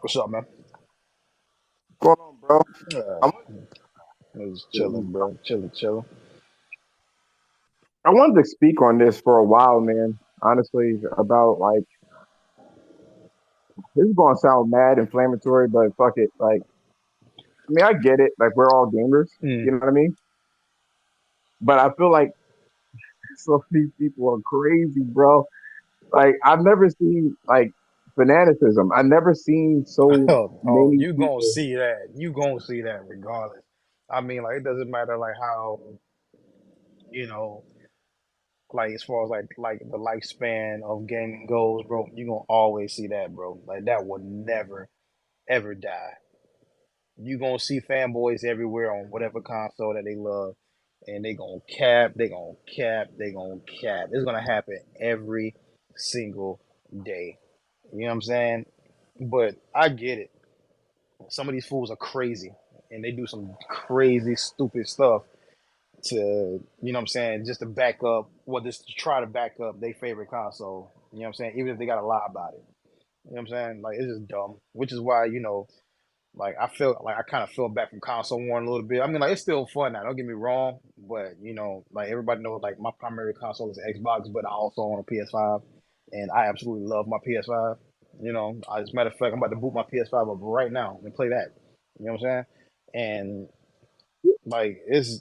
What's up, man? What's going on, bro? Uh, I I was chilling, wanted, bro. Chilling. I wanted to speak on this for a while, man. Honestly, about like this is gonna sound mad inflammatory, but fuck it. Like, I mean, I get it. Like, we're all gamers. Mm. You know what I mean? But I feel like some of these people are crazy, bro. Like, I've never seen like fanaticism. I've never seen so Oh, many you gonna people. see that. You gonna see that regardless. I mean, like it doesn't matter like how you know, like as far as like the lifespan of gaming goes, bro. You gonna always see that, bro. Like that would never ever die. You gonna see fanboys everywhere on whatever console that they love, and they gonna cap, they gonna cap. It's gonna happen every single day. You know what I'm saying? But I get it. Some of these fools are crazy, and they do some crazy, stupid stuff to, you know what I'm saying, just to back up, well, just to try to back up their favorite console. You know what I'm saying? Even if they gotta lie about it. You know what I'm saying? Like it's just dumb. Which is why, like I feel like I kind of fell back from console war a little bit. I mean, like it's still fun now. Don't get me wrong, but like everybody knows, like my primary console is Xbox, but I also own a PS5, and I absolutely love my PS5. As a matter of fact, I'm about to boot my PS5 up right now and play that. You know what I'm saying? And like it's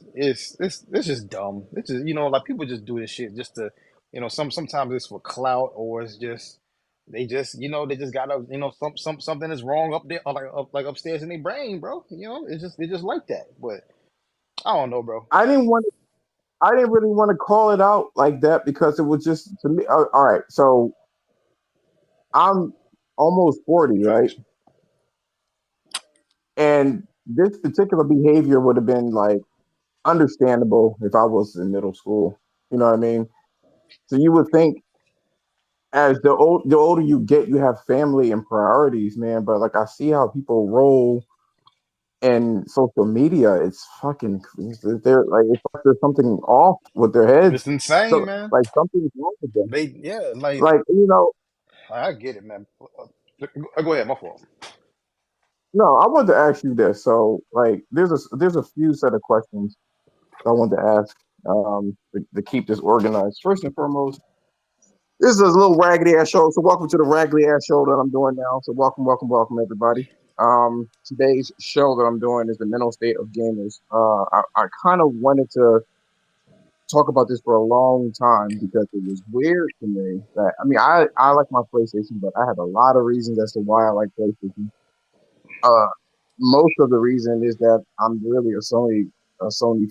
just dumb. It's just like people just do this shit just to, sometimes it's for clout or it's just they just gotta something is wrong up there, or like upstairs in their brain, bro. It's just like that. But I don't know, bro. I didn't want. I didn't really want to call it out like that because it was just to me. All right, so I'm almost 40, right? Facts. And this particular behavior would have been like understandable if I was in middle school. You know what I mean? So you would think as the older you get, you have family and priorities, man. But like I see how people roll in social media, it's fucking they're like it's like there's something off with their heads. It's insane, So man. like something's wrong with them. Yeah, like Like I get it, man. Go ahead, my fault. no, I wanted to ask you this. So like there's a few set of questions I wanted to ask to keep this organized. First and foremost, this is a little raggedy ass show. So welcome to the raggedy ass show that I'm doing now. So welcome everybody. Today's show that I'm doing is the mental state of gamers. I kind of wanted to talk about this for a long time because it was weird to me that I mean I like my PlayStation, but I have a lot of reasons as to why I like PlayStation. Uh, Most of the reason is that I'm really a Sony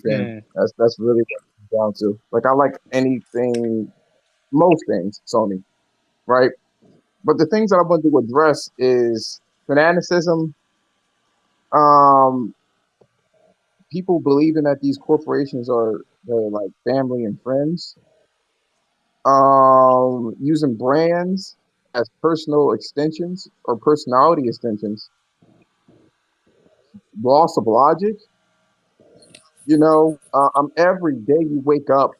fan. Mm, That's really what it's down to. Like I like anything, most things Sony, right? But the things that I want to address is fanaticism. Um, People believing that these corporations are they're like family and friends. Using brands as personal extensions or personality extensions. Loss of logic. Every day you wake up,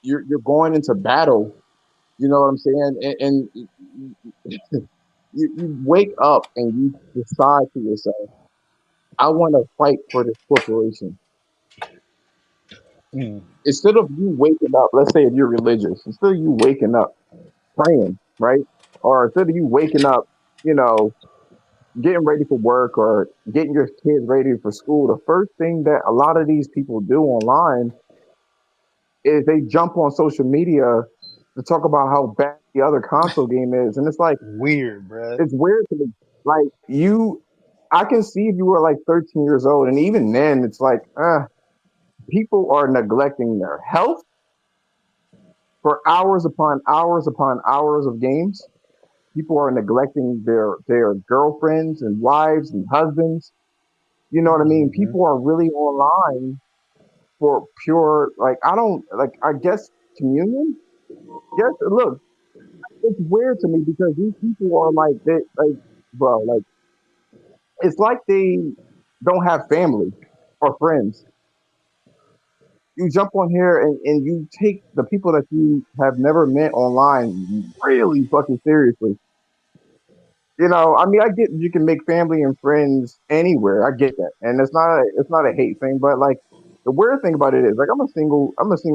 you're going into battle. You know what I'm saying? And you wake up and you decide to yourself, I want to fight for this corporation. mm. Instead of you waking up, let's say if you're religious, instead of you waking up praying, right? Or instead of you waking up, you know, getting ready for work or getting your kids ready for school, the first thing that a lot of these people do online is they jump on social media to talk about how bad the other console game is. And it's like, Weird, bruh. it's weird to me. Like, I can see if you were like 13 years old, and even then, it's like, people are neglecting their health for hours upon hours upon hours of games. People are neglecting their girlfriends and wives and husbands. You know what I mean? Hmm. People are really online for pure like I don't like I guess communion. Yes, look, it's weird to me because these people are like they like bro, like it's like they don't have family or friends. You jump on here and you take the people that you have never met online really fucking seriously. I mean, I get you can make family and friends anywhere. I get that, and it's not a hate thing, but like the weird thing about it is like I'm a single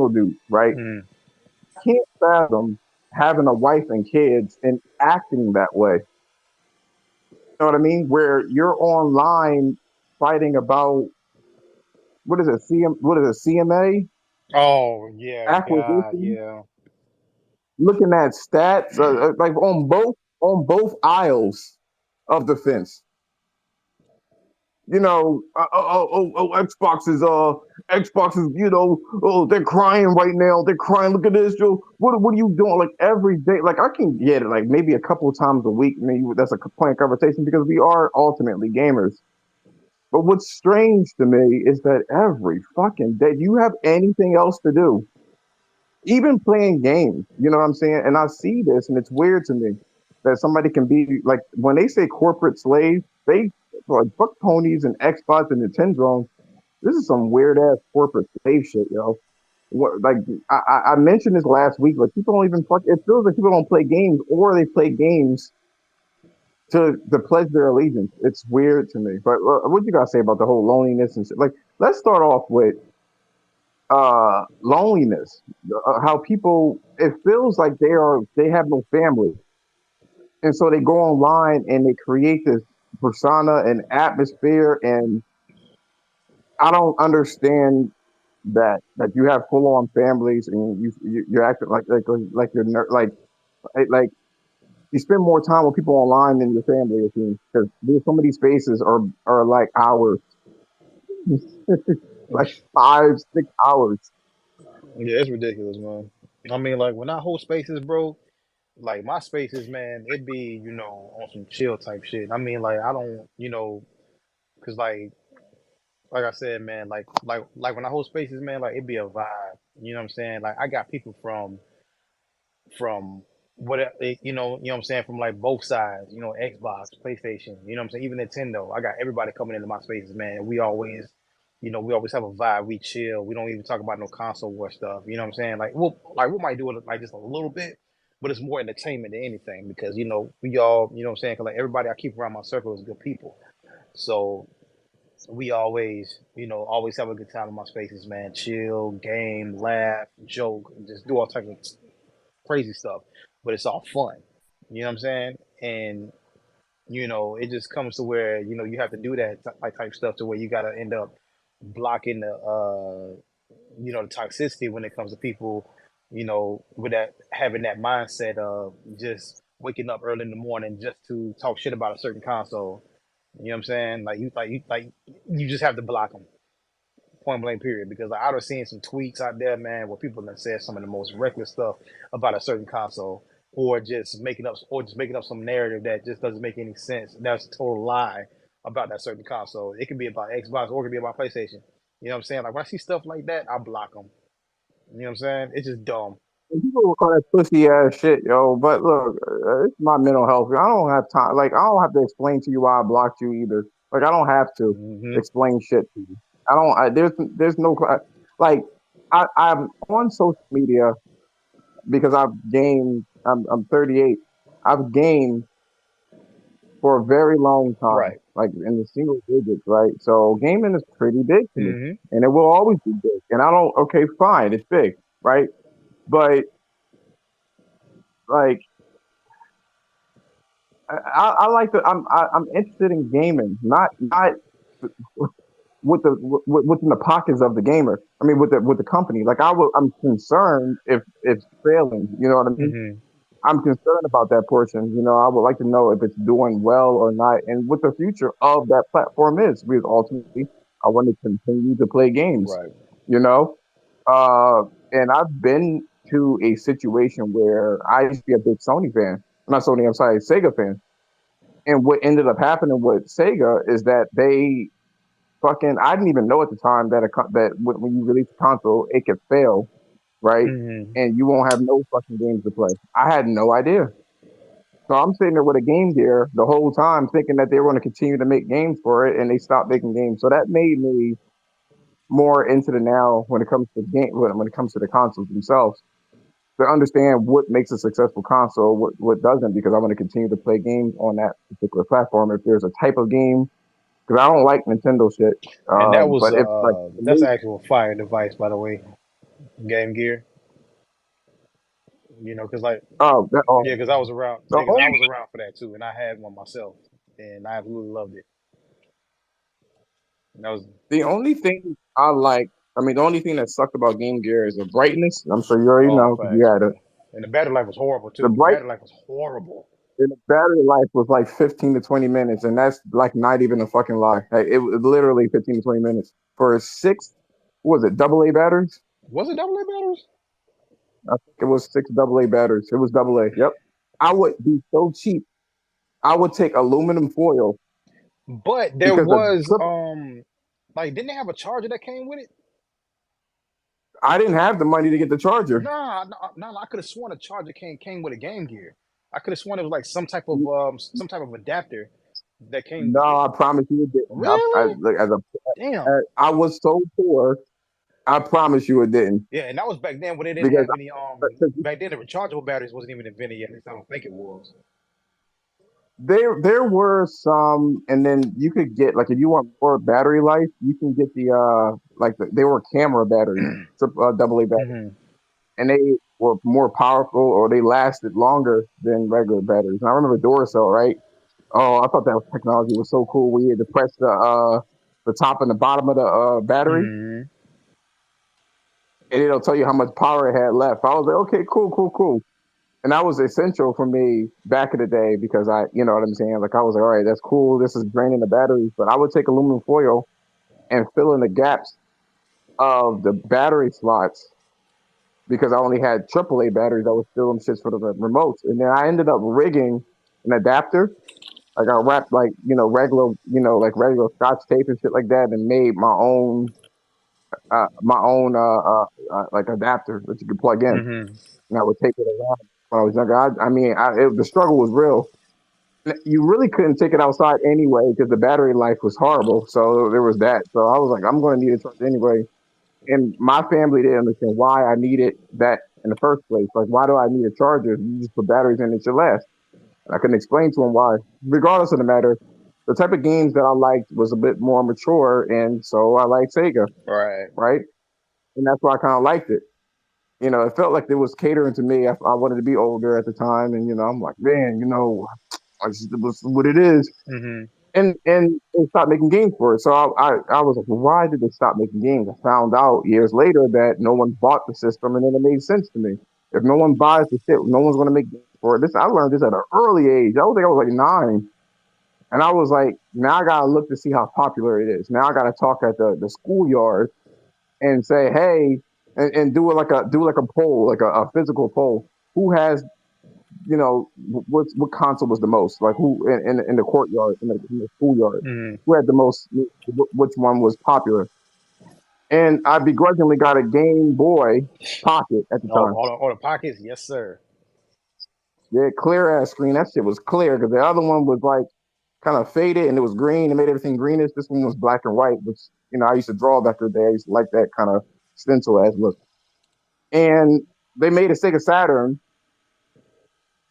dude, right? Mm. I can't fathom having a wife and kids and acting that way. You know what I mean? Where you're online fighting about what is it? What is it? CMA Oh yeah, God, acquisition, yeah. looking at stats like on both aisles of the fence. Xbox is, oh, they're crying right now. They're crying. Look at this, Joe. What are you doing? Like every day, like I can get it, like maybe a couple of times a week. Maybe that's a point of conversation because we are ultimately gamers. But what's strange to me is that every fucking day, you have anything else to do, even playing games. You know what I'm saying? And I see this, and it's weird to me that somebody can be like when they say corporate slave, they like fuck ponies and Xbox and Nintendo. This is some weird ass corporate slave shit, yo. What like I mentioned this last week, but people don't even fuck. It feels like people don't play games, or they play games to pledge their allegiance. It's weird to me. But what you gotta say about the whole loneliness and shit? Like, let's start off with loneliness. How people it feels like they have no family, and so they go online and they create this persona and atmosphere, and I don't understand that you have full on families and you're acting like you're like you spend more time with people online than your family. It seems because there's so many spaces are like hours, like 5 6 hours. Yeah, it's ridiculous, man. I mean, like when I hold spaces, bro, like my spaces, man, it be, on some chill type shit. I mean, like I don't, cause like I said, man, like when I hold spaces, man, like it be a vibe. You know what I'm saying? Like I got people from what you know what I'm saying, from like both sides, Xbox, PlayStation, you know what I'm saying, even Nintendo. I got everybody coming into my spaces, man. We always have a vibe. We chill. We don't even talk about no console war stuff. You know what I'm saying? We might do it like just a little bit, but it's more entertainment than anything because we all, you know what I'm saying? 'Cause like everybody I keep around my circle is good people. So we always have a good time in my spaces, man. Chill, game, laugh, joke, just do all types of crazy stuff, but it's all fun. You know what I'm saying? And it just comes to where you have to do that like type stuff to where you got to end up blocking the toxicity when it comes to people, with that having that mindset of just waking up early in the morning just to talk shit about a certain console. You know what I'm saying? You just have to block them, point blank period, because like, I've seen some tweets out there, man, where people have said some of the most reckless stuff about a certain console, or just making up some narrative that just doesn't make any sense. That's a total lie about that certain console. It could be about Xbox or it could be about PlayStation. You know what I'm saying? Like when I see stuff like that, I block them. You know what I'm saying? It's just dumb. And people will call that pussy ass shit, yo. But look, it's my mental health. I don't have time. Like, I don't have to explain to you why I blocked you either. Like, I don't have to Hmm. explain shit to you. I don't. There's no like. I'm on social media because I've gamed. I'm 38. I've gamed for a very long time, Right. like in the single digits, right? So gaming is pretty big to me, Hmm. and it will always be big. And I don't. Okay, fine, it's big, right? But like I like to. I'm interested in gaming, not what's in the pockets of the gamer. I mean, with the company. Like I'm concerned if it's failing. You know what I mean? Hmm. I'm concerned about that portion. I would like to know if it's doing well or not, and what the future of that platform is. Because ultimately, I want to continue to play games. Right. You know, uh, and I've been to a situation where I used to be a big Sony fan. Not Sony. I'm sorry, Sega fan. And what ended up happening with Sega is that they fucking I didn't even know at the time that when you release a console, it could fail, right? Hmm. And you won't have no fucking games to play. I had no idea. So I'm sitting there with a game gear the whole time, thinking that they were going to continue to make games for it, and they stopped making games. So that made me more into the now when it comes to game when it comes to the consoles themselves. to understand what makes a successful console, what doesn't, because I want to continue to play games on that particular platform. If there's a type of game, because I don't like Nintendo shit, And that was but if like that's an actual fire device, by the way, Game Gear. You know, because like oh that oh yeah, because I was around. the Yeah, because I only was around for that too, and I had one myself, and I absolutely loved it. And that was the only thing I like, I mean, the only thing that sucked about Game Gear is the brightness. I'm sure you already oh know because you facts, had man. And the battery life was horrible the too. The bright battery life was horrible. and the battery life was like 15 to 20 minutes, and that's like not even a fucking lie. Like, it was literally 15 to 20 minutes for six. What was it, double A batteries? Was it double A batteries? I think it was six double A batteries. It was double A. Yep. I would be so cheap. I would take aluminum foil But there because a was triple. like didn't they have a charger that came with it? I didn't have the money to get the charger. Nah. I could have sworn a charger came with a Game Gear. I could have sworn it was like some type of adapter that came No, with it. I promise you it didn't. Really? Look, Damn. I was so poor. I promise you it didn't Yeah, and that was back then when they didn't because have any back then the rechargeable batteries wasn't even invented yet. At least I don't think it was. there were some, and then you could get like if you want more battery life, you can get the they were camera batteries, double A batteries, Hmm. and they were more powerful or they lasted longer than regular batteries. And I remember Duracell, right? Oh, I thought that technology was so cool. We had to press the top and the bottom of the battery, Hmm. and it'll tell you how much power it had left. I was like, okay, cool, cool, cool. And that was essential for me back in the day because you know what I'm saying? Like, I was like, all right, that's cool. This is draining the batteries, but I would take aluminum foil and fill in the gaps of the battery slots because I only had AAA batteries. I was fill them shits for the remotes. And then I ended up rigging an adapter. Like, I wrapped like, regular, like regular scotch tape and shit like that and made my own like adapter that you could plug in. Hmm. And I would take it around when I was younger. The struggle was real. You really couldn't take it outside anyway because the battery life was horrible. So there was that. So I was like, I'm going to need a charger anyway. And my family didn't understand why I needed that in the first place. Like, why do I need a charger? You just put batteries in, it should last. And I couldn't explain to them why. Regardless of the matter, the type of games that I liked was a bit more mature, and so I liked Sega, Right. right? And that's why I kind of liked it. It felt like it was catering to me. I wanted to be older at the time, and I'm like, man, it was what it is. Hmm. And they stopped making games for it. So I was like, well, why did they stop making games? I found out years later that no one bought the system, and then it made sense to me. If no one buys the shit, no one's going to make games for it. This I learned this at an early age. I was think I was like 9, and I was like, now I gotta look to see how popular it is. Now I gotta talk at the schoolyard and say, hey, and do like a poll, like a physical poll. Who has what console was the most? Like, who in the courtyard, in the schoolyard, Hmm. who had the most? Which one was popular? And I begrudgingly got a Game Boy Pocket at the Oh, time. all the pockets, yes, sir. Yeah, clear ass screen. That shit was clear because the other one was like kind of faded and it was green. It made everything greenish. This one was black and white, which I used to draw back in the day. I used to like that kind of stencil ass look. And they made a Sega Saturn,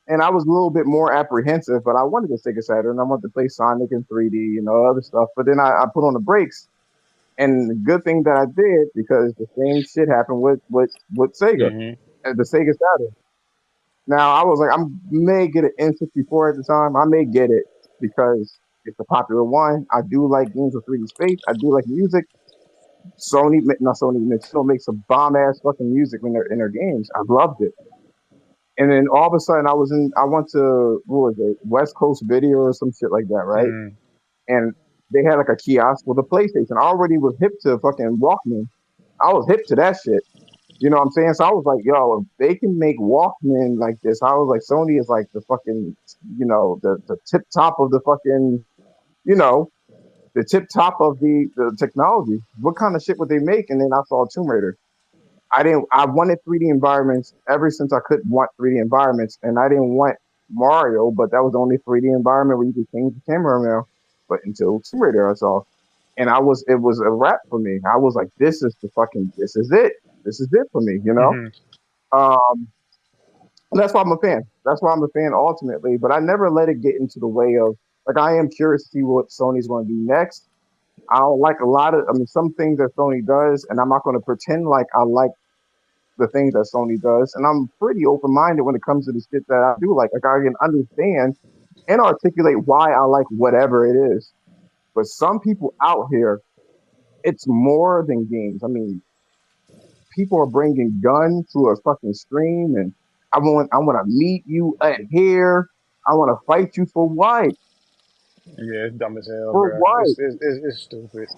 and I was a little bit more apprehensive, but I wanted to Sega Saturn. I wanted to play Sonic in 3D, other stuff. But then I put on the brakes, and the good thing that I did because the same shit happened with Sega Hmm. at the Sega Saturn. Now I was like, I may get an N64 at the time. I may get it because it's a popular one. I do like games with 3D space. I do like music. Not Sony, Nintendo makes a bomb ass fucking music in their games. I loved it. And then all of a sudden, I went to, what was it, West Coast Video or some shit like that, right? Hmm. And they had like a kiosk with a PlayStation. I already was hip to fucking Walkman. I was hip to that shit. You know what I'm saying? So I was like, yo, if they can make Walkman like this, I was like, Sony is like the fucking, the tip top of the fucking, you know, the tip top of the technology. What kind of shit would they make? And then I saw Tomb Raider. I wanted 3D environments ever since I could want 3D environments, and I didn't want Mario, but that was the only 3D environment where you could change the camera around. But until Tomb Raider, I saw, and it was a wrap for me. I was like, this is it for me, Hmm. Um, That's why I'm a fan. That's why I'm a fan ultimately. But I never let it get into the way of like I am curious to see what Sony's going to do next. I don't like a lot of. I mean, some things that Sony does, and I'm not going to pretend like I like the things that Sony does. And I'm pretty open minded when it comes to the shit that I do like. Like I can understand and articulate why I like whatever it is. But some people out here, it's more than games. I mean, people are bringing guns to a fucking stream, and I want to meet you at here. I want to fight you for what? Yeah, it's dumb as hell, For bro. what? It's stupid.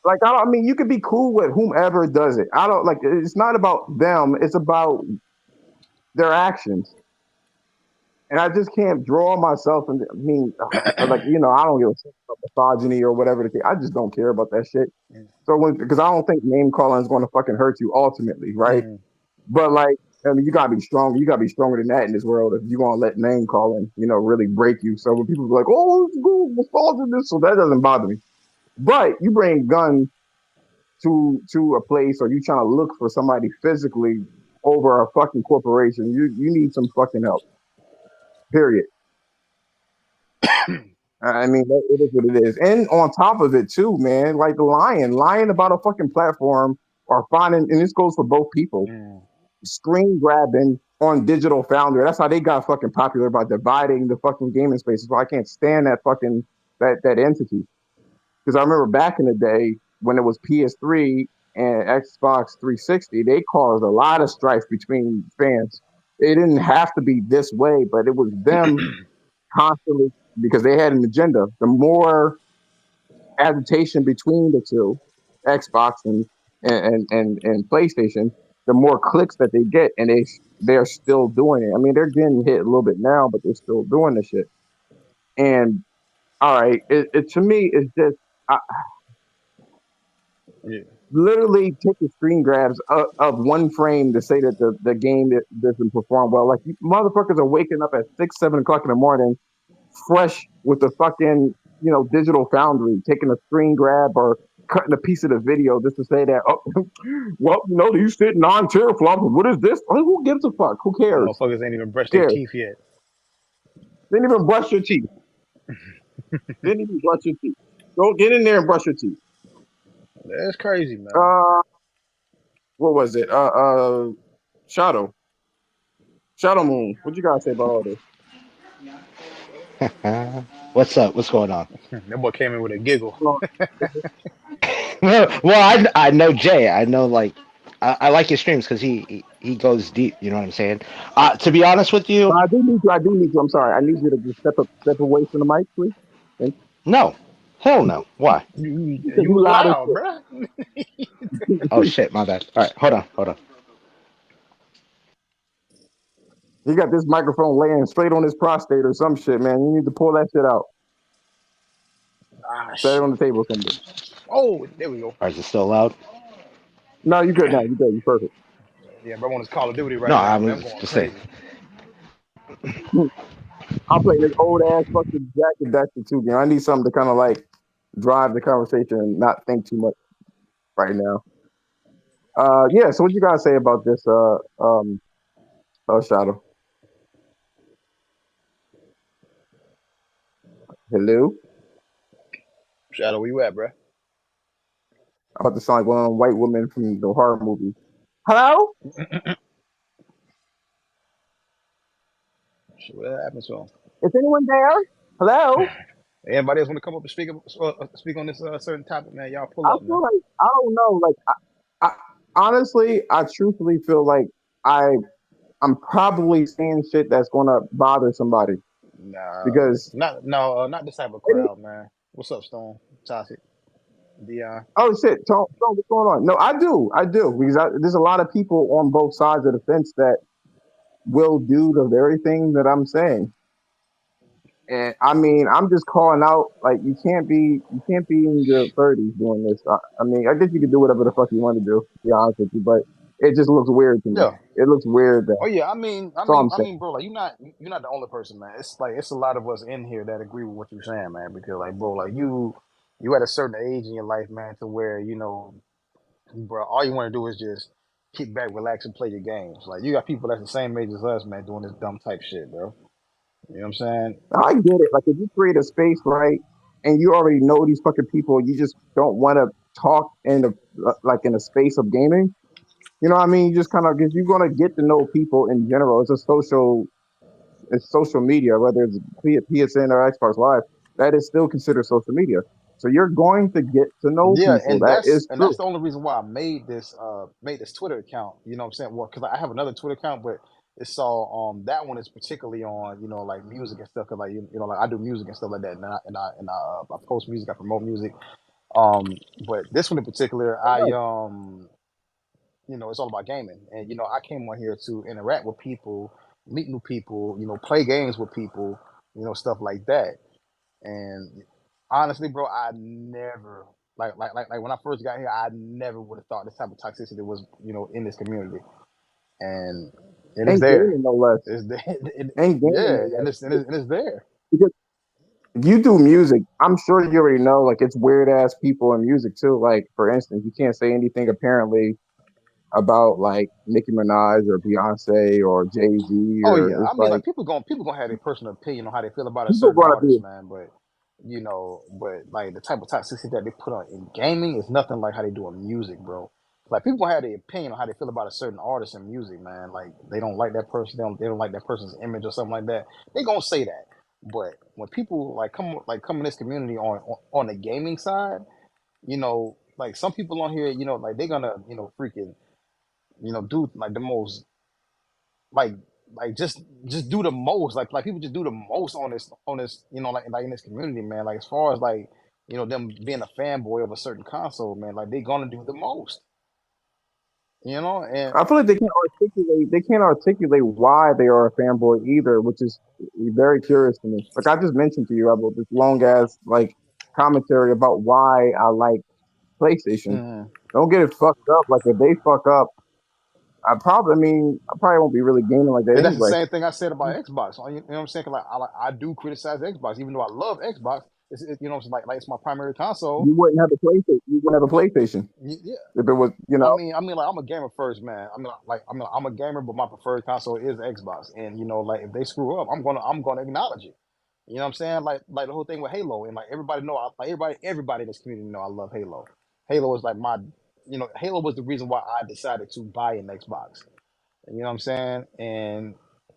Like I mean, you could be cool with whomever does it. I don't like. It's not about them. It's about their actions. And I just can't draw myself. And I mean, like I don't give a shit about misogyny or whatever the case. I just don't care about that shit. So because I don't think name calling is going to fucking hurt you ultimately, right? Mm, But like, I mean, you gotta be strong. You gotta be stronger than that in this world if you want to let name calling, really break you. So when people be like, "Oh, it's good, misogynist," so that doesn't bother me. But you bring guns to a place, or you trying to look for somebody physically over a fucking corporation, you need some fucking help. Period. I mean, it is what it is. And on top of it, too, man, like lying about a fucking platform or finding, and this goes for both people, mm. screen grabbing on Digital Foundry. That's how they got fucking popular by dividing the fucking gaming spaces. Well, I can't stand that fucking that entity because I remember back in the day when it was PS3 and Xbox 360, they caused a lot of strife between fans. It didn't have to be this way, but it was them constantly because they had an agenda. The more agitation between the two, Xbox and PlayStation, the more clicks that they get, and they're still doing it. I mean, they're getting hit a little bit now, but they're still doing the shit. And all right, it to me is just I, Yeah. literally taking screen grabs of one frame to say that the game doesn't perform well. Like you motherfuckers are waking up at 6, 7 o'clock in the morning fresh with the fucking Digital Foundry, taking a screen grab or cutting a piece of the video just to say that well these sit non-teraflops. What is this? I mean, who gives a fuck? Who cares? Motherfuckers ain't even brushed Who their cares? teeth yet. Didn't even brush your teeth. Didn't even brush your teeth. Go get in there and brush your teeth. That's crazy, man. Uh, what was it? Shadow, Shadow Moon. What you gotta say about all this? What's up? What's going on? That boy came in with a giggle. Well, I know Jay. I know I like his streams because he goes deep. You know what I'm saying? To be honest with you, I do need you. I do need you. I'm sorry. I need you to just step away from the mic, please. Thank no, hell no. Why? you. Because You you loud as loud, bruh. Oh shit. shit, my bad. All right, hold on. He got this microphone laying straight on his prostate or some shit, man. You need to pull that shit out. Ah, Set it on shit. the table somewhere. Oh, there we go. Or is it still loud? No, you good now. You good. You perfect. Yeah, bro, on his Call of Duty No, right I now, man. I'm was going just saying. crazy. I'm playing this old ass fucking Jack and Dexter 2 game. I need something to kind of like drive the conversation and not think too much right now. Yeah. So what you guys say about this? Shadow. Hello. Shadow, where you at, bruh? I'm about to sound like one of them white women from the horror movie. Hello. Shit, what happened to him? Is anyone there? Hello. Anybody else want to come up and speak on this certain topic, man? Y'all pull I up, man. feel like I don't know. Like I honestly, I truthfully feel like I I'm probably saying shit that's gonna bother somebody Nah, because not no, not this type of crowd, man. What's up, Stone? Toxic, Dion. oh shit, what's going on? No, I do because there's a lot of people on both sides of the fence that will do the very thing that I'm saying. And I mean, I'm just calling out like you can't be in your 30s doing this. I mean, I guess you can do whatever the fuck you want to do. To be honest with you, but it just looks weird to me. Yeah. It looks weird. Oh yeah. That's all I'm saying. Bro. Like you're not the only person, man. It's like it's a lot of us in here that agree with what you're saying, man. Because like, bro, like you at a certain age in your life, man, to where bro, all you want to do is just kick back, relax, and play your games. Like you got people that's the same age as us, man, doing this dumb type shit, bro. You know what I'm saying? I get it. Like if you create a space, right, and you already know these fucking people, you just don't want to talk in the like in a space of gaming. You know what I mean? You just kind of because you're gonna get to know people in general. It's social media, whether it's PSN or Xbox Live. That is still considered social media. So you're going to get to know Yeah, people. That is and true. that's the only reason why I made this Twitter account. You know what I'm saying? Well, because I have another Twitter account, but it's all that one is particularly on like music and stuff. Cause like like I do music and stuff like that, and I post music, I promote music. Um, but this one in particular, it's all about gaming, and I came on here to interact with people, meet new people, play games with people, stuff like that. And honestly, bro, I never like when I first got here, I never would have thought this type of toxicity was in this community, and it is And there. gaming, no less. It's there. And gaming, Yeah, no and less. it's there. Because you do music, I'm sure you already know. Like it's weird ass people in music too. Like for instance, you can't say anything apparently about like Nicki Minaj or Beyonce or Jay Z Oh or yeah, it's I mean, like like people gonna have their personal opinion on how they feel about a people certain gonna artist, be. man. But like the type of toxicity that they put on in gaming is nothing like how they do in music, bro. Like people gonna have their opinion on how they feel about a certain artist in music, man. Like they don't like that person, they don't like that person's image or something like that. They gonna say that. But when people come in this community on the gaming side, like some people on here, like they're gonna freaking do like the most like just do the most like people just do the most on this like in this community, man. Like as far as like them being a fanboy of a certain console, man, like they gonna do the most, and I feel like they can't articulate why they are a fanboy either, which is very curious to me. Like I just mentioned to you about this long ass like commentary about why I like PlayStation. mhm. Don't get it fucked up. Like if they fuck up, I probably won't be really gaming like that And that's the anyway. same thing I said about Xbox. You know what I'm saying? 'Cause, I do criticize Xbox, even though I love Xbox. It's like it's my primary console. You wouldn't have a PlayStation. You wouldn't have a PlayStation Yeah, if it was, like I'm a gamer first, man. I'm a gamer, but my preferred console is Xbox. And like if they screw up, I'm gonna acknowledge it. You know what I'm saying? Like the whole thing with Halo, and like everybody know, like everybody in this community know I love Halo. Halo is like Halo was the reason why I decided to buy an Xbox. You know what I'm saying? And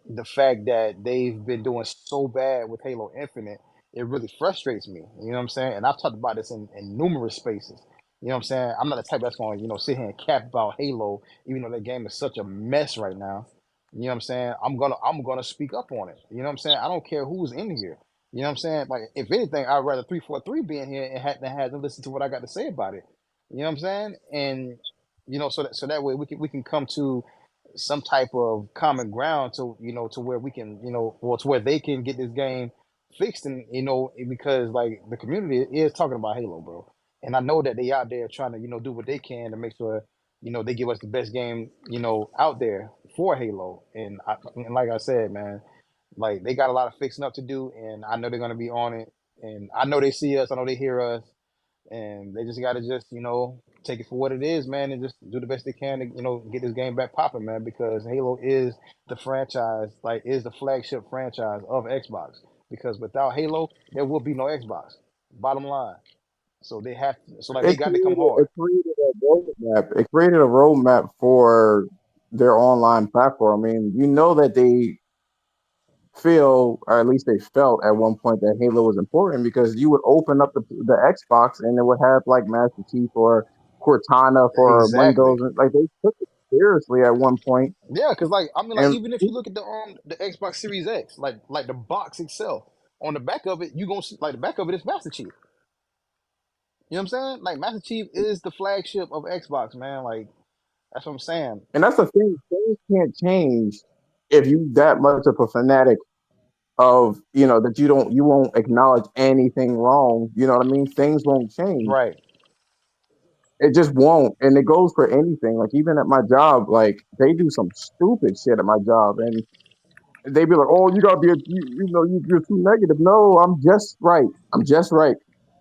the fact that they've been doing so bad with Halo Infinite, it really frustrates me. You know what I'm saying? And I've talked about this in numerous spaces. You know what I'm saying? I'm not the type that's going to, sit here and cap about Halo, even though that game is such a mess right now. You know what I'm saying? I'm gonna speak up on it. You know what I'm saying? I don't care who's in here. You know what I'm saying? Like if anything, I'd rather 343 be in here and have to listen to what I got to say about it. You know what I'm saying? And so that way we can come to some type of common ground to where we can or to where they can get this game fixed, and because like the community is talking about Halo, bro, and I know that they out there trying to do what they can to make sure they give us the best game out there for Halo. And like I said, man, like they got a lot of fixing up to do, and I know they're gonna be on it, and I know they see us, I know they hear us, and they just got to just take it for what it is, man, and just do the best they can to get this game back popping, man, because Halo is the franchise, like is the flagship franchise of Xbox. Because without Halo, there will be no Xbox. Bottom line. So like they it got to come created hard. it created a roadmap. It created a roadmap for their online platform. I mean, you know that they feel, or at least they felt at one point that Halo was important because you would open up the Xbox and it would have like Master Chief or Cortana for Exactly. Windows, and like they took it seriously at one point. Yeah, because like I mean, like And even if you look at the Xbox Series X, like the box itself, on the back of it, you gonna see like the back of it is Master Chief. You know what I'm saying? Like Master Chief is the flagship of Xbox, man. Like that's what I'm saying. and that's the thing, things can't change if you that much of a fanatic of that you won't acknowledge anything wrong. You know what I mean? Things won't change. Right. It just won't, and it goes for anything. Like even at my job, like they do some stupid shit at my job, and they be like, "Oh, you gotta be, you're too negative." No, I'm just right. I'm just right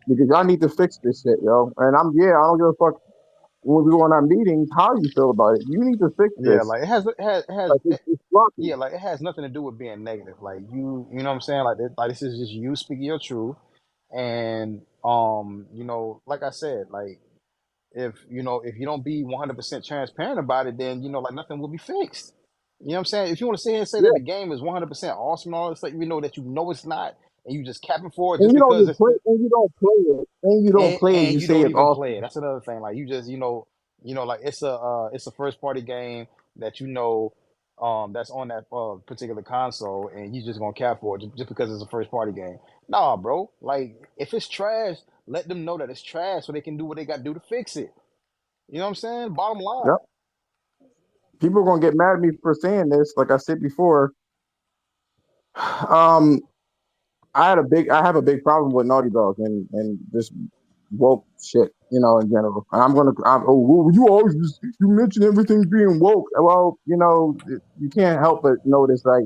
because y'all need to fix this shit, yo. And I don't give a fuck. when we go on our meetings how you feel about it. You need to fix Yeah, this. like it has Like it's sloppy. yeah, like it has nothing to do with being negative. Like you know what I'm saying? Like this is just you speaking your truth, and like I said, like if you don't be 100% transparent about it, then like nothing will be fixed. You know what I'm saying? If you want to sit here and say that Yeah. the game is 100% awesome and all this stuff, even though that it's not, and you just capping for it And just you don't because just it's play the and you don't play it. And you don't play it, and you you say don't it's even play awesome. it. That's another thing. Like you just like it's a first party game that that's on that particular console, and you just gonna cap for it just because it's a first party game. Nah, bro. Like if it's trash, let them know that it's trash so they can do what they got to do to fix it. You know what I'm saying? Bottom line. Yep. People are gonna get mad at me for saying this. Like I said before, um, I have a big problem with Naughty Dog and this woke shit, in general. And you always you mention everything being woke. Well, you can't help but notice like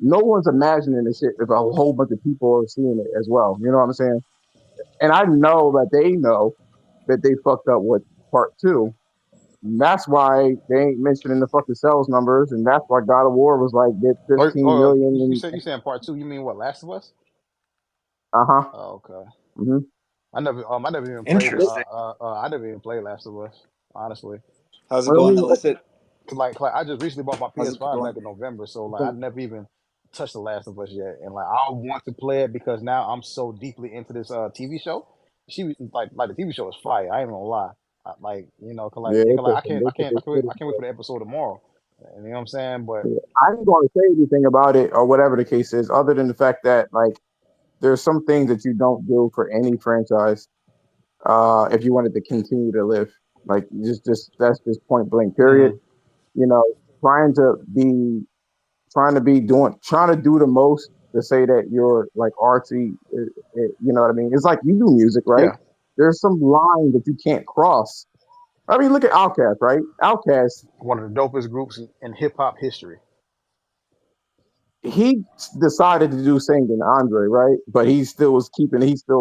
no one's imagining this shit if a whole bunch of people are seeing it as well. You know what I'm saying? And I know that they know that they fucked up with part two. And that's why they ain't mentioning the fucking sales numbers, and that's why God of War was like did 15 You million. said you saying part two? You mean what? Last of Us? Uh huh. Oh, okay. Hmm. I never even played. Interesting. I never even played Last of Us. Honestly, How's it I going, mean, Illicit? like I just recently bought my How's it PS5 going? back in November, so like I never even touched The Last of Us yet, and like I want to play it because now I'm so deeply into this TV show. She was like the TV show is fire. I ain't gonna lie. Like 'cause, yeah, like I can't wait for the episode tomorrow. You know what I'm saying? But I ain't going to say anything about it or whatever the case is, other than the fact that like there's some things that you don't do for any franchise if you wanted to continue to live. Like just that's just point blank. Period. mhm. You know, trying to be trying to do the most to say that you're like artsy. You know what I mean? It's like you do music, right? Yeah, There's some line that you can't cross. I mean, look at Outkast, right? Outkast, one of the dopest groups in hip hop history. he decided to do singing, Andre, right? But he still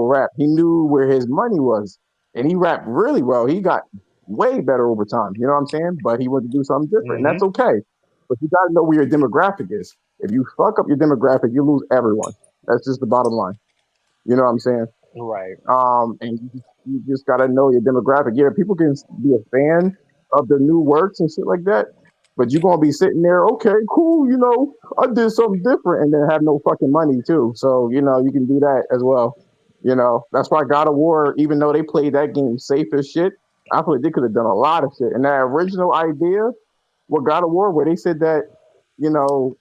rapped. He knew where his money was, and he rapped really well. He got way better over time. You know what I'm saying? But he wanted to do something different, and Hmm. that's okay. But you got to know where your demographic is. If you fuck up your demographic, you lose everyone. That's just the bottom line. You know what I'm saying? Right. And you just got to know your demographic. Yeah, people can be a fan of the new works and shit like that, but you're gonna be sitting there, okay, cool, I did something different, and then have no fucking money too. So you can do that as well. That's why God of War, even though they played that game safe as shit, I feel like they could have done a lot of shit. And that original idea with God of War, where they said that, I don't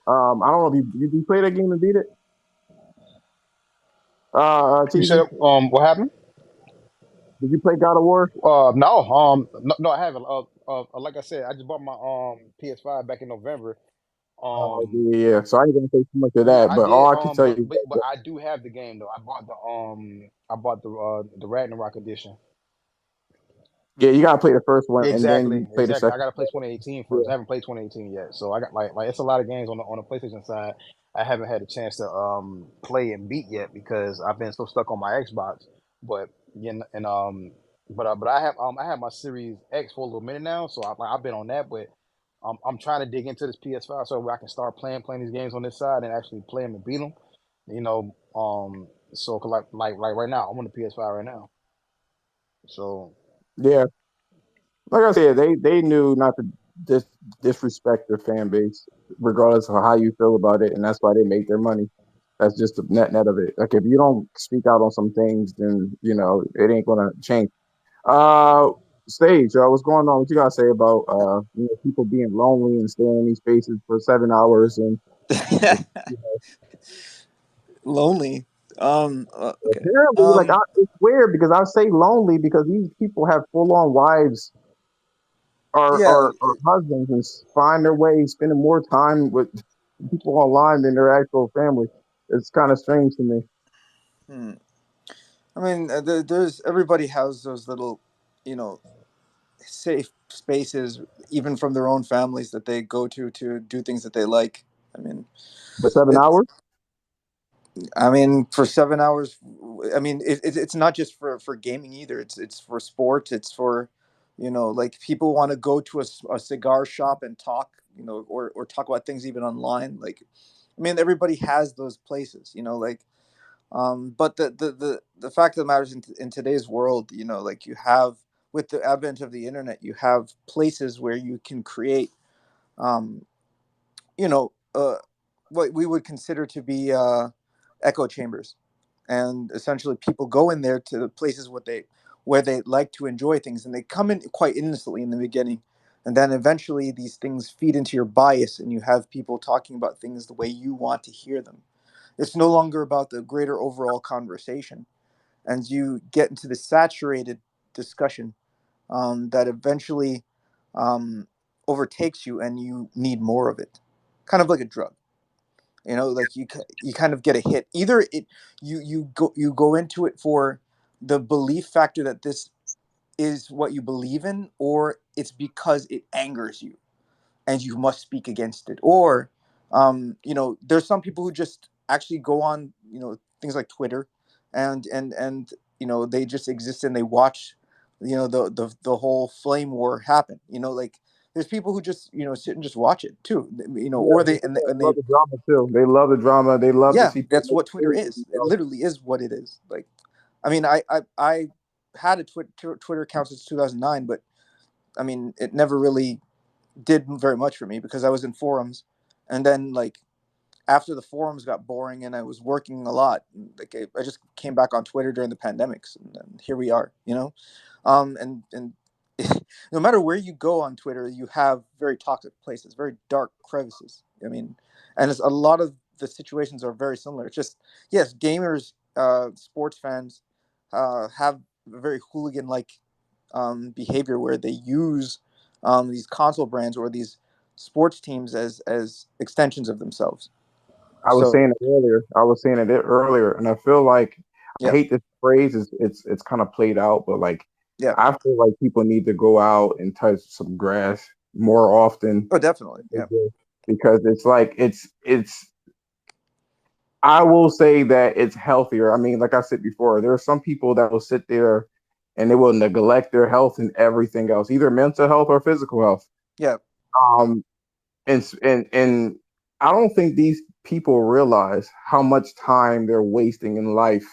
know if you play that game and beat it, You said TZ. what happened? Did you play God of War? No, no, I haven't. Like I said, I just bought my PS5 back in November. Um, Yeah, yeah. So I ain't gonna say too much of yeah, that, I but did. all I can tell you is But that, I do have the game though. I bought the Ragnarok edition. yeah, you gotta play the first one and then Exactly, you play the exactly. I second. gotta play 2018 first. Yeah, I haven't played 2018 yet, so I got like it's a lot of games on the PlayStation side. I haven't had a chance to play and beat yet because I've been so stuck on my Xbox. But and but I have my Series X for a little minute now, so I've been on that. But I'm trying to dig into this PS5 so where I can start playing these games on this side and actually play them and beat them. You know, so 'cause like right now I'm on the PS5 right now. So yeah. Like I said, they knew not to dis- disrespect their fan base, regardless of how you feel about it, and that's why they make their money. That's just the net of it. Like if you don't speak out on some things, then it ain't gonna change. Uh, Stage, what's going on? What you gotta say about people being lonely and staying in these spaces for 7 hours and Lonely. Okay. apparently, it's weird because I say lonely because these people have full on wives Yeah. or husbands and find their way spending more time with people online than their actual family. It's kind of strange to me. Hmm. I mean, there's everybody has those little, you know, safe spaces, even from their own families, that they go to do things that they like. I mean, But 7 hours? it's. I mean, for 7 hours. I mean, it's not just for gaming either. It's for sports. It's for, Like people want to go to a cigar shop and talk, or talk about things even online. Like, I mean, everybody has those places, like, but the fact of the matter is, in today's world, like, you have, with the advent of the internet, you have places where you can create, um, you know, uh, what we would consider to be echo chambers, and essentially people go in there to the places where they like to enjoy things, and they come in quite innocently in the beginning, and then eventually these things feed into your bias, and you have people talking about things the way you want to hear them. It's no longer about the greater overall conversation, and you get into the saturated discussion, that eventually um, overtakes you, and you need more of it, kind of like a drug. Like you kind of get a hit. Either you go into it for the belief factor that this is what you believe in, or it's because it angers you and you must speak against it. Or there's some people who just actually go on, things like Twitter, and they just exist, and they watch, the whole flame war happen. Like, there's people who just, sit and just watch it too, Yeah, or they and love they the drama too. They love the drama. They love to yeah, see that's people what Twitter lose, is. It literally is what it is. Like, I mean, I had a Twitter account since 2009, but I mean, it never really did very much for me because I was in forums, and then, like, after the forums got boring and I was working a lot, like, I just came back on Twitter during the pandemics, and here we are. And no matter where you go on Twitter, you have very toxic places, very dark crevices. I mean, and it's, a lot of the situations are very similar. It's just, yes, gamers, sports fans, have a very hooligan like behavior where they use these console brands or these sports teams as extensions of themselves. I was So saying it earlier. I was saying it earlier, and I feel like I yeah, hate this phrase. It's kind of played out, but like yeah, I feel like people need to go out and touch some grass more often oh, definitely, than they yeah, do, because it's like it's. I will say that it's healthier. I mean, like I said before, there are some people that will sit there and they will neglect their health and everything else, either mental health or physical health. yeah. Um, and I don't think these people realize how much time they're wasting in life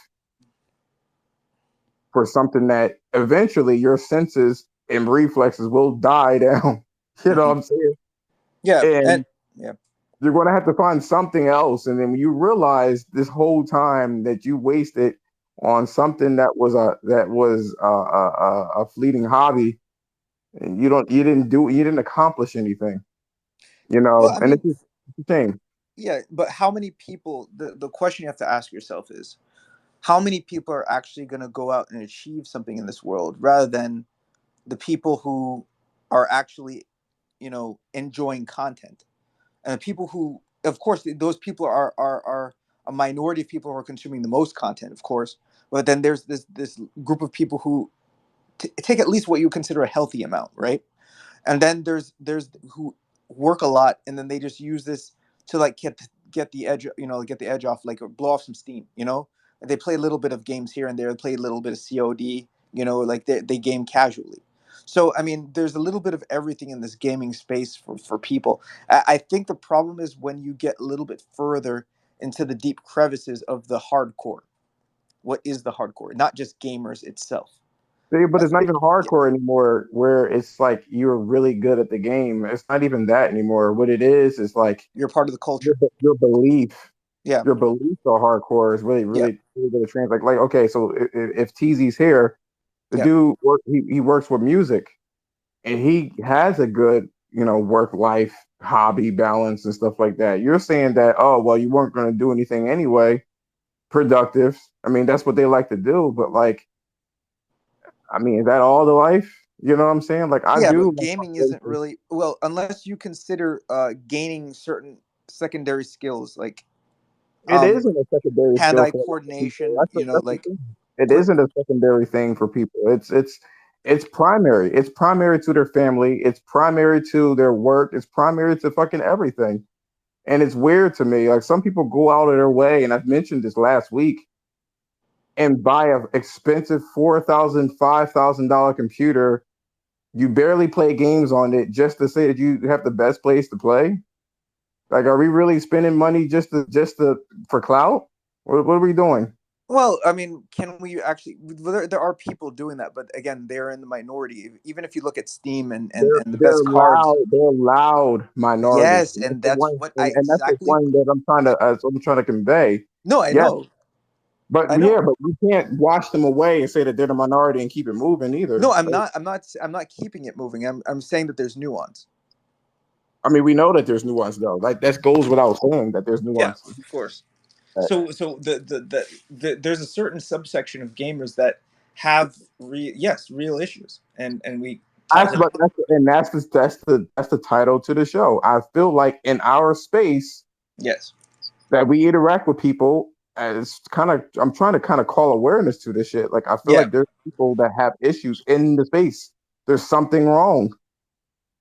for something that eventually your senses and reflexes will die down. You know Hmm. what I'm saying? Yeah, and And yeah, you're going to have to find something else. And then when you realize this whole time that you wasted on something that was a fleeting hobby, and you didn't accomplish anything. well, I And mean, it's a shame. yeah, but how many people, the question you have to ask yourself is, how many people are actually going to go out and achieve something in this world, rather than the people who are actually, enjoying content, and the people who, of course, those people are a minority of people who are consuming the most content, of course. But then there's this group of people who take at least what you consider a healthy amount, right? And then there's who work a lot, and then they just use this to, like, get the edge, get the edge off, like, or blow off some steam. And they play a little bit of games here and there, play a little bit of COD, like they game casually. So I mean, there's a little bit of everything in this gaming space for people. I think the problem is when you get a little bit further into the deep crevices of the hardcore. What is the hardcore? Not just gamers itself. But it's not even Yeah, hardcore anymore, where it's like you're really good at the game. It's not even that anymore. What it is like you're part of the your, culture. your belief, Yeah, your beliefs are hardcore is really, yeah, really, really going to translate. Like, okay, so if TZ's here, the yeah. he works with music, and he has a good, work life hobby balance and stuff like that. You're saying that, oh, well, you weren't going to do anything anyway, productive. I mean, that's what they like to do, but like, I mean, is that all the life? You know what I'm saying? Like, I Yeah, do but like my gaming isn't places. really, well, unless you consider gaining certain secondary skills like It um isn't a secondary skill hand-eye for a lot of people. coordination, That's the like thing. It quick. isn't a secondary thing for people. It's primary. It's primary to their family. It's primary to their work. It's primary to fucking everything. And it's weird to me. Like, some people go out of their way, and I've mentioned this last week, and buy an expensive $4,000, $5,000 computer You barely play games on it just to say that you have the best place to play. Like, are we really spending money just to for clout? What are we doing? Well, I mean, can we actually? There are people doing that, but again, they're in the minority. Even if you look at Steam and the They're best cards, loud. They're loud minority. yes, And that's and the that's one, what I and that's the exactly. one that I'm trying to convey. No, I Yeah, know, but I yeah, know. but we can't wash them away and say that they're the minority and keep it moving either. No, I'm Like, not. I'm not keeping it moving. I'm saying that there's nuance. I mean, we know that there's nuance though. Like that goes without saying that there's Yeah, nuance. of course. So there's a certain subsection of gamers that have real issues, and we talked about. That's the title to the show. I feel like in our space Yes. that we interact with people, as kind of I'm trying to kind of call awareness to this shit. Like I feel Yeah. like there's people that have issues in the space. There's something wrong.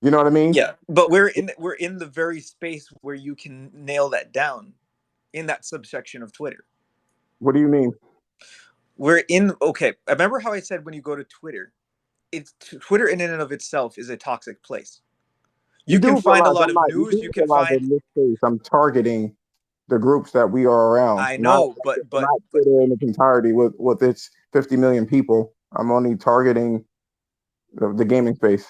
You know what I mean? Yeah, but we're in the very space where you can nail that down in that subsection of Twitter. What do you mean? We're in okay. Remember how I said when you go to Twitter, it's Twitter in and of itself is a toxic place. You You can do find a realize lot of you news. do You can realize find. in this case I'm targeting the groups that we are around, I know, not but Twitter in its entirety with its 50 million people. I'm only targeting the gaming space.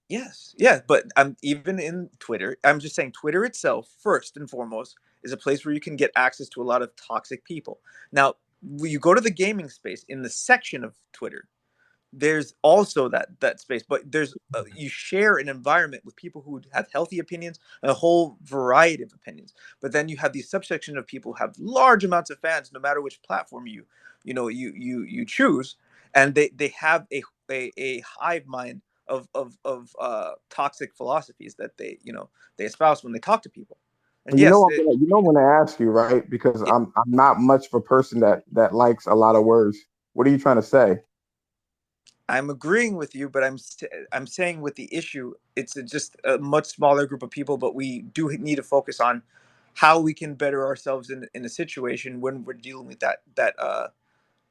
yes, yeah, but I'm even in Twitter. I'm just saying Twitter itself, first and foremost, is a place where you can get access to a lot of toxic people. Now, when you go to the gaming space in the section of Twitter, there's also that space, but there's you share an environment with people who have healthy opinions and a whole variety of opinions. But then you have these subsection of people who have large amounts of fans, no matter which platform you choose, and they have a hive mind of toxic philosophies that they espouse when they talk to people. And You yes, know I'm gonna ask you, right? Because it, I'm not much of a person that likes a lot of words. What are you trying to say? I'm agreeing with you, but I'm saying with the issue, it's just a much smaller group of people, but we do need to focus on how we can better ourselves in a situation when we're dealing with that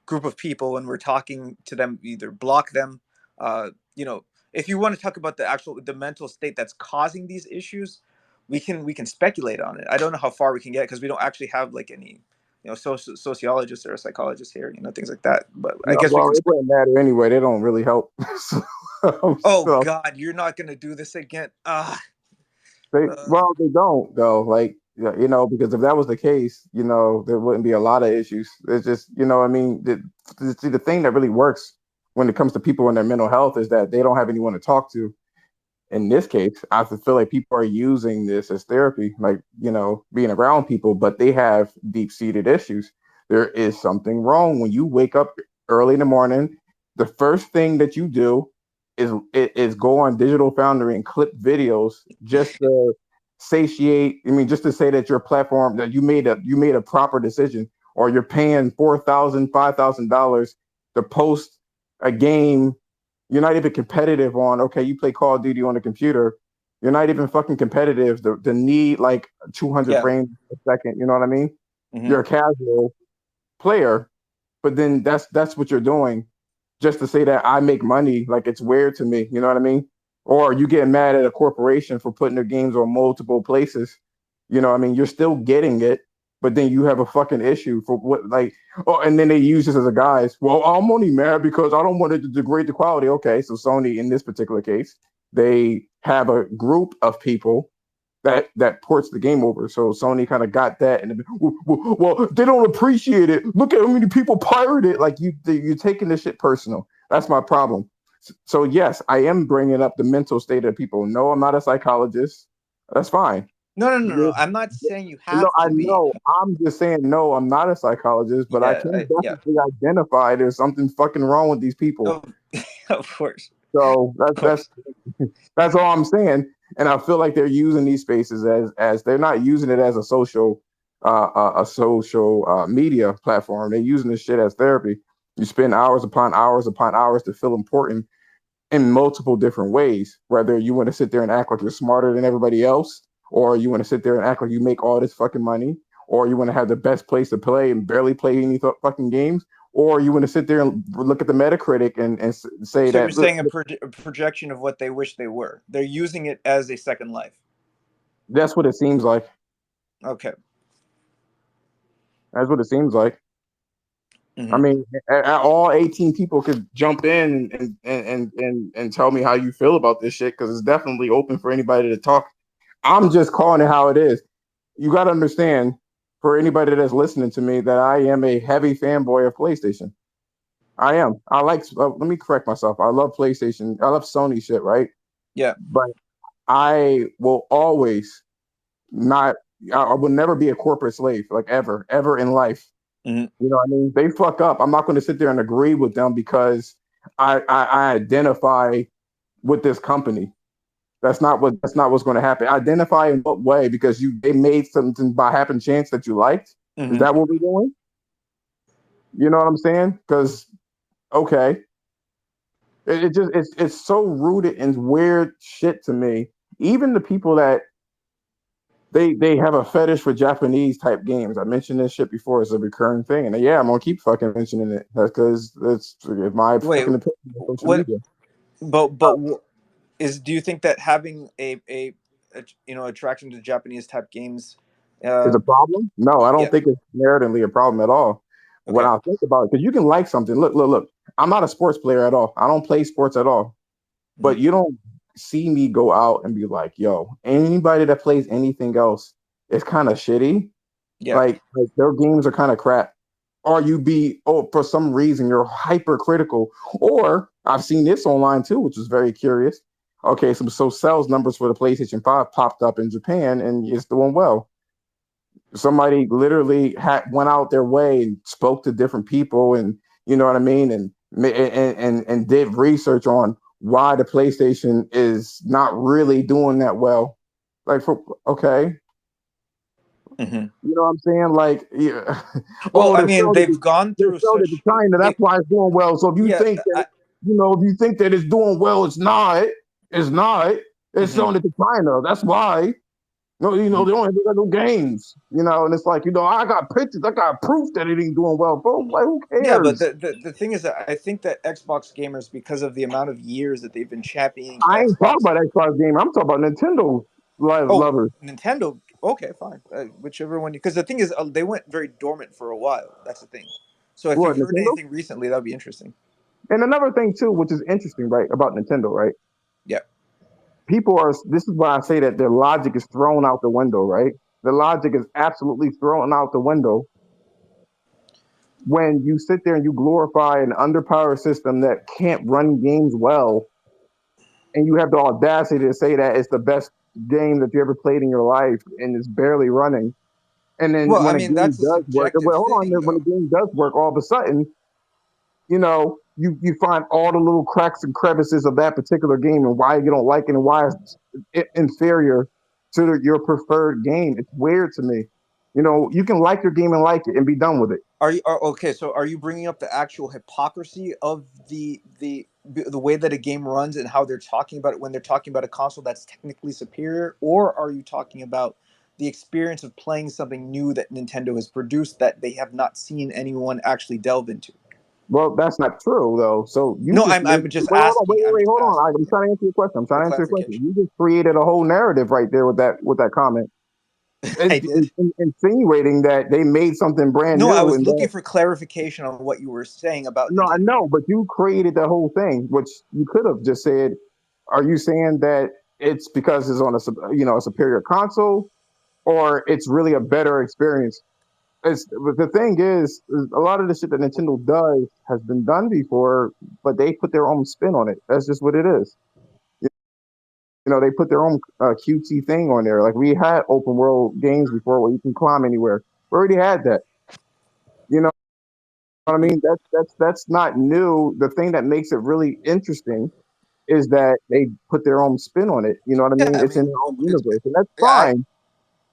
group of people and we're talking to them, either block them. Uh, you know, if you want to talk about the mental state that's causing these issues, we can speculate on it. I don't know how far we can get because we don't actually have like any sociologists or psychologists here, things like that. But I No, guess we well, can. it wouldn't matter anyway. They don't really help. Oh So God, you're not gonna do this again. Uh, they don't though. Like yeah, because if that was the case, there wouldn't be a lot of issues. It's just, I mean, the thing that really works when it comes to people and their mental health is that they don't have anyone to talk to. In this case, I feel like people are using this as therapy, like, being around people, but they have deep seated issues. There is something wrong when you wake up early in the morning. The first thing that you do is go on Digital Foundry and clip videos just to satiate. I mean, just to say that your platform that you made a proper decision, or you're paying $4,000, $5,000 to post a game you're not even competitive on. Okay, you play Call of Duty on the computer. You're not even fucking competitive. The need like 200 yeah. frames a second. You know what I mean? Hmm. You're a casual player, but then that's what you're doing just to say that I make money. Like it's weird to me. You know what I mean? Or you get mad at a corporation for putting their games on multiple places. You know what I mean? You're still getting it, but then you have a fucking issue for what like oh, and then they use this as a guise. Well, I'm only mad because I don't want it to degrade the quality. Okay, so Sony in this particular case, they have a group of people that ports the game over. So Sony kind of got that, and well, they don't appreciate it. Look at how many people pirate it. Like you're taking this shit personal. That's my problem. So yes, I am bringing up the mental state of people. No, I'm not a psychologist. That's fine. No, no, no, Yeah, no. I'm not saying you no, have I to be. know. I'm just saying no. I'm not a psychologist, but I Yeah, can yeah. definitely identify there's something fucking wrong with these people. Oh, of course, So of that's course. that's all I'm saying. And I feel like they're using these spaces as they're not using it as a social media platform. They're using this shit as therapy. You spend hours upon hours upon hours to feel important in multiple different ways. Whether you want to sit there and act like you're smarter than everybody else, or you want to sit there and act like you make all this fucking money, or you want to have the best place to play and barely play any fucking games, or you want to sit there and look at the Metacritic and say So that you're saying a projection of what they wish they were. They're using it as a second life. that's what it seems like. Okay. That's what it seems like. I mean, all 18 people could jump in and tell me how you feel about this shit because it's definitely open for anybody to talk. I'm just calling it how it is. You got to understand, for anybody that's listening to me, that I am a heavy fanboy of PlayStation. I am. I like. Let me correct myself. I love PlayStation. I love Sony shit, right? Yeah. But I will always not. I will never be a corporate slave, like ever in life. Mm-hmm. You know what I mean? They fuck up. I'm not going to sit there and agree with them because I identify with this company. That's not what's going to happen. Identify in what way? Because they made something by happen chance that you liked. Mm-hmm. Is that what we're doing? You know what I'm saying? Because okay, it's so rooted in weird shit to me. Even the people that they have a fetish for Japanese type games. I mentioned this shit before. It's a recurring thing, and yeah, I'm gonna keep fucking mentioning it because it's my fucking opinion on social what? media. But do you think that having a attraction to Japanese type games Is a problem? No, I don't think it's inherently a problem at all. Okay. When I think about it, because you can like something. Look. I'm not a sports player at all. I don't play sports at all. But you don't see me go out and be like, yo, anybody that plays anything else is kind of shitty. Yeah. Like their games are kind of crap. Or for some reason you're hypercritical. Or I've seen this online too, which is very curious. Okay, so sales numbers for the PlayStation 5 popped up in Japan and it's doing well. Somebody literally went out their way and spoke to different people and you know what I mean and did research on why the PlayStation is not really doing that well. Okay. Mm-hmm. You know what I'm saying? Like, yeah. Well, I mean, they've gone through such China. That's why it's doing well. So if you think that, if you think that it's doing well, it's not. It's not. It's selling it to China. That's why. No, they don't have no games. And it's like, I got pictures. I got proof that it ain't doing well, bro. Like, who cares? Yeah, but the thing is that I think that Xbox gamers, because of the amount of years that they've been championing I ain't talking about Xbox game. I'm talking about Nintendo lovers. Nintendo. Okay, fine. Whichever one. Because the thing is, they went very dormant for a while. That's the thing. So if you've heard anything recently, that'd be interesting. And another thing too, which is interesting, right, about Nintendo, right? Yeah. This is why I say that their logic is thrown out the window, right? The logic is absolutely thrown out the window when you sit there and you glorify an underpowered system that can't run games well, and you have the audacity to say that it's the best game that you ever played in your life and it's barely running. And then when a game does work, when a game does work, all of a sudden, you find all the little cracks and crevices of that particular game and why you don't like it and why it's inferior to your preferred game. It's weird to me. You can like your game and like it and be done with it. Okay? So are you bringing up the actual hypocrisy of the way that a game runs and how they're talking about it when they're talking about a console that's technically superior, or are you talking about the experience of playing something new that Nintendo has produced that they have not seen anyone actually delve into? Well, that's not true, though. So I'm just asking. Wait, hold on. I'm trying to answer your question. You just created a whole narrative right there with that comment. I did. Insinuating that they made something brand new. No, I was looking for clarification on what you were saying about. No, Nintendo. I know, but you created the whole thing, which you could have just said. Are you saying that it's because it's on a superior console, or it's really a better experience? The thing is a lot of the shit that Nintendo does has been done before, but they put their own spin on it. That's just what it is. They put their own cutesy thing on there. Like we had open world games before where you can climb anywhere. We already had that. You know what I mean? That's not new. The thing that makes it really interesting is that they put their own spin on it. You know what I mean? It's in their own universe, and that's fine.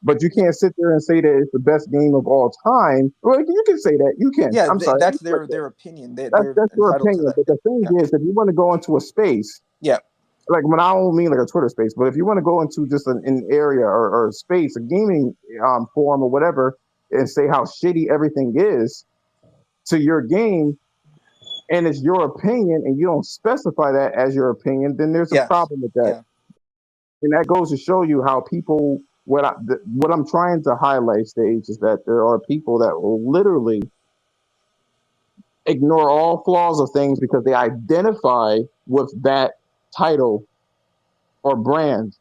But you can't sit there and say that it's the best game of all time. Well, you can say that. You can. Yeah, I'm sorry. That's their opinion. That's their opinion. But the thing is, if you want to go into a space, like when I don't mean like a Twitter space, but if you want to go into just an area or a space, a gaming forum or whatever, and say how shitty everything is, to your game and it's your opinion and you don't specify that as your opinion, then there's a Yes. problem with that. Yeah. And that goes to show you how people, what I'm trying to highlight, Stage, is that there are people that will literally ignore all flaws of things because they identify with that title or brand.